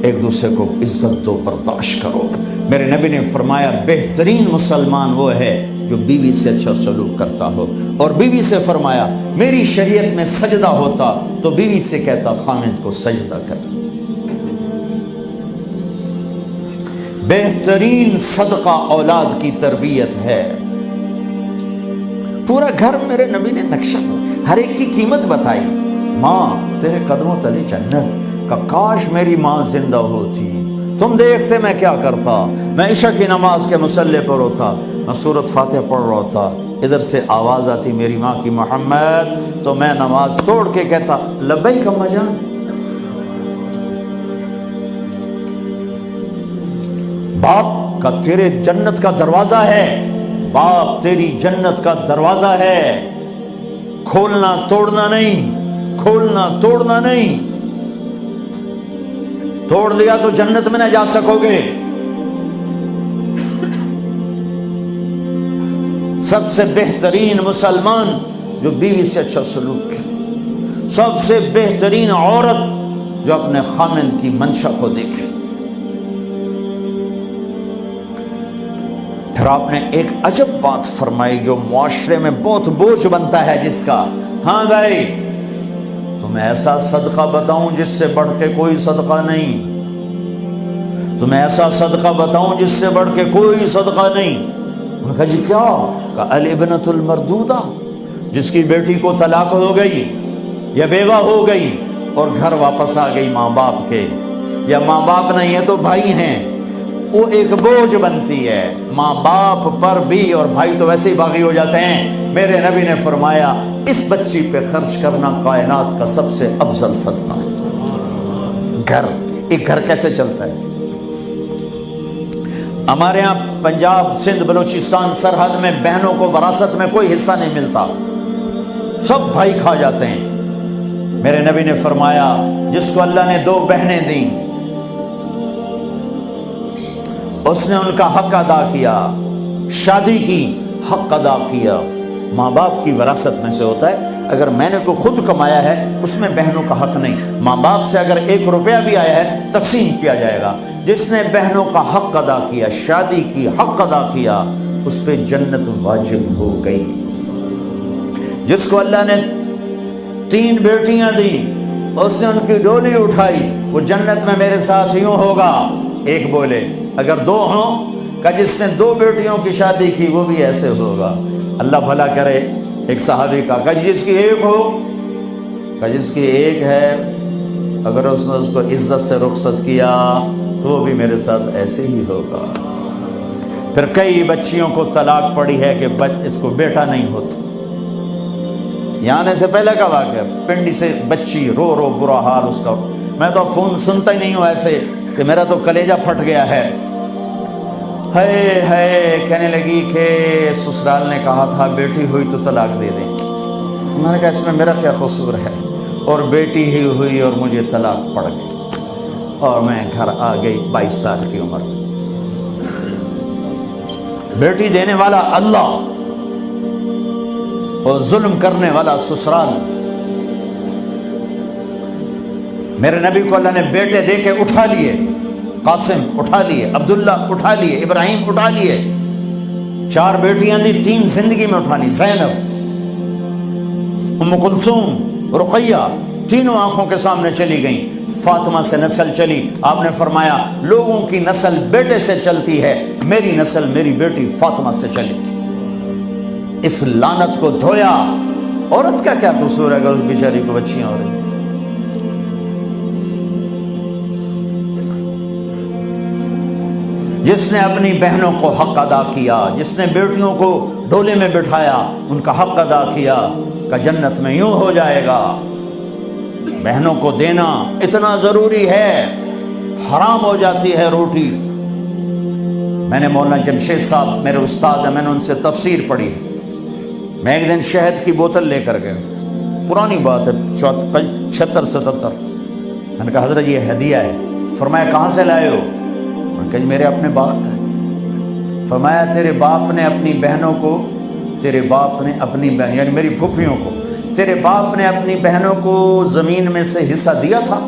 ایک دوسرے کو عزت دو، برداشت کرو۔ میرے نبی نے فرمایا بہترین مسلمان وہ ہے جو بیوی سے اچھا سلوک کرتا ہو، اور بیوی سے فرمایا میری شریعت میں سجدہ ہوتا تو بیوی سے کہتا خامد کو سجدہ کر۔ بہترین صدقہ اولاد کی تربیت ہے۔ پورا گھر میرے نبی نے نقشہ، ہر ایک کی قیمت بتائی۔ ماں تیرے قدموں تلے جنت، کا کاش میری ماں زندہ ہوتی، تم دیکھتے میں کیا کرتا، میں عشاء کی نماز کے مصلی پر ہوتا، میں سورۃ فاتحہ پڑھ رہا ہوتا، ادھر سے آواز آتی میری ماں کی محمد، تو میں نماز توڑ کے کہتا لبیک اماں جان۔ باپ کا تیرے جنت کا دروازہ ہے، باپ تیری جنت کا دروازہ ہے، کھولنا توڑنا نہیں، کھولنا توڑنا نہیں، توڑ دیا تو جنت میں نہ جا سکو گے۔ سب سے بہترین مسلمان جو بیوی سے اچھا سلوک کرے، سب سے بہترین عورت جو اپنے خامند کی منشا کو دیکھے۔ پھر آپ نے ایک عجب بات فرمائی جو معاشرے میں بہت بوجھ بنتا ہے جس کا، ہاں بھائی تمہیں ایسا صدقہ بتاؤں جس سے بڑھ کے کوئی صدقہ نہیں، تمہیں ایسا صدقہ بتاؤں جس سے بڑھ کے کوئی صدقہ نہیں۔ انہوں نے کہا جی کیا؟ کہا الابنۃ المردودہ، جس کی بیٹی کو طلاق ہو گئی یا بیوہ ہو گئی اور گھر واپس آ گئی ماں باپ کے، یا ماں باپ نہیں ہے تو بھائی ہیں، وہ ایک بوجھ بنتی ہے ماں باپ پر بھی، اور بھائی تو ویسے ہی باغی ہو جاتے ہیں۔ میرے نبی نے فرمایا اس بچی پہ خرچ کرنا کائنات کا سب سے افضل صدقہ ہے۔ گھر، ایک گھر کیسے چلتا ہے؟ ہمارے ہاں پنجاب سندھ بلوچستان سرحد میں بہنوں کو وراثت میں کوئی حصہ نہیں ملتا، سب بھائی کھا جاتے ہیں۔ میرے نبی نے فرمایا جس کو اللہ نے 2 بہنیں دیں اس نے ان کا حق ادا کیا، شادی کی حق ادا کیا۔ ماں باپ کی وراثت میں سے ہوتا ہے، اگر میں نے کوئی خود کمایا ہے اس میں بہنوں کا حق نہیں، ماں باپ سے اگر 1 روپیہ بھی آیا ہے تقسیم کیا جائے گا۔ جس نے بہنوں کا حق ادا کیا، شادی کی حق ادا کیا، اس پہ جنت واجب ہو گئی۔ جس کو اللہ نے 3 بیٹیاں دی اس نے ان کی ڈولی اٹھائی، وہ جنت میں میرے ساتھ یوں ہوگا۔ ایک بولے اگر 2 ہوں، کہ جس نے 2 بیٹیوں کی شادی کی وہ بھی ایسے ہوگا۔ اللہ بھلا کرے۔ ایک صحابی کا کہ جس کی 1 ہو، کہ جس کی 1 ہے، اگر اس نے اس کو عزت سے رخصت کیا تو وہ بھی میرے ساتھ ایسے ہی ہوگا۔ پھر کئی بچیوں کو طلاق پڑی ہے کہ اس کو بیٹا نہیں ہوتا۔ یہاں آنے سے پہلے کا واقعہ، پنڈی سے بچی رو رو برا حال اس کا، میں تو فون سنتا ہی نہیں ہوں ایسے کہ میرا تو کلیجہ پھٹ گیا ہے۔ کہنے لگی کہ سسرال نے کہا تھا بیٹی ہوئی تو طلاق دے دیں۔ میں نے کہا اس میں میرا کیا قصور ہے، اور بیٹی ہی ہوئی اور مجھے طلاق پڑ گئی، اور میں گھر آ گئی 22 سال کی عمر میں۔ بیٹی دینے والا اللہ اور ظلم کرنے والا سسرال۔ میرے نبی کو اللہ نے بیٹے دے کے اٹھا لیے، قاسم اٹھا لیے، عبداللہ اٹھا لیے، ابراہیم اٹھا لیے، 4 بیٹیاں دی، 3 زندگی میں اٹھا لی، زینب، ام کلثوم، رقیہ، تینوں آنکھوں کے سامنے چلی گئیں۔ فاطمہ سے نسل چلی، آپ نے فرمایا لوگوں کی نسل بیٹے سے چلتی ہے، میری نسل میری بیٹی فاطمہ سے چلی۔ اس لعنت کو دھویا۔ عورت کا کیا قصور ہے اگر اس بیچاری کو بچیاں ہو رہی؟ جس نے اپنی بہنوں کو حق ادا کیا، جس نے بیٹیوں کو ڈولے میں بٹھایا، ان کا حق ادا کیا، کہ جنت میں یوں ہو جائے گا۔ بہنوں کو دینا اتنا ضروری ہے، حرام ہو جاتی ہے روٹی۔ میں نے مولانا جمشید صاحب میرے استاد ہیں، میں نے ان سے تفسیر پڑھی۔ میں ایک دن شہد کی بوتل لے کر گیا، پرانی بات ہے 76-77۔ میں نے کہا حضرت یہ ہدیہ ہے۔ فرمایا کہاں سے لائے ہو؟ میں نے کہا جی میرے اپنے باپ کا ہے۔ فرمایا تیرے باپ نے اپنی بہنوں کو، تیرے باپ نے اپنی بہن یعنی میری پھوپھیوں کو، تیرے باپ نے اپنی بہنوں کو زمین میں سے حصہ دیا تھا؟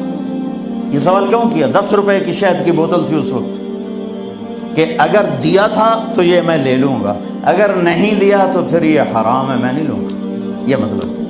یہ سوال کیوں کیا؟ 10 روپے کی شہد کی بوتل تھی اس وقت، کہ اگر دیا تھا تو یہ میں لے لوں گا، اگر نہیں دیا تو پھر یہ حرام ہے، میں نہیں لوں گا، یہ مطلب تھا۔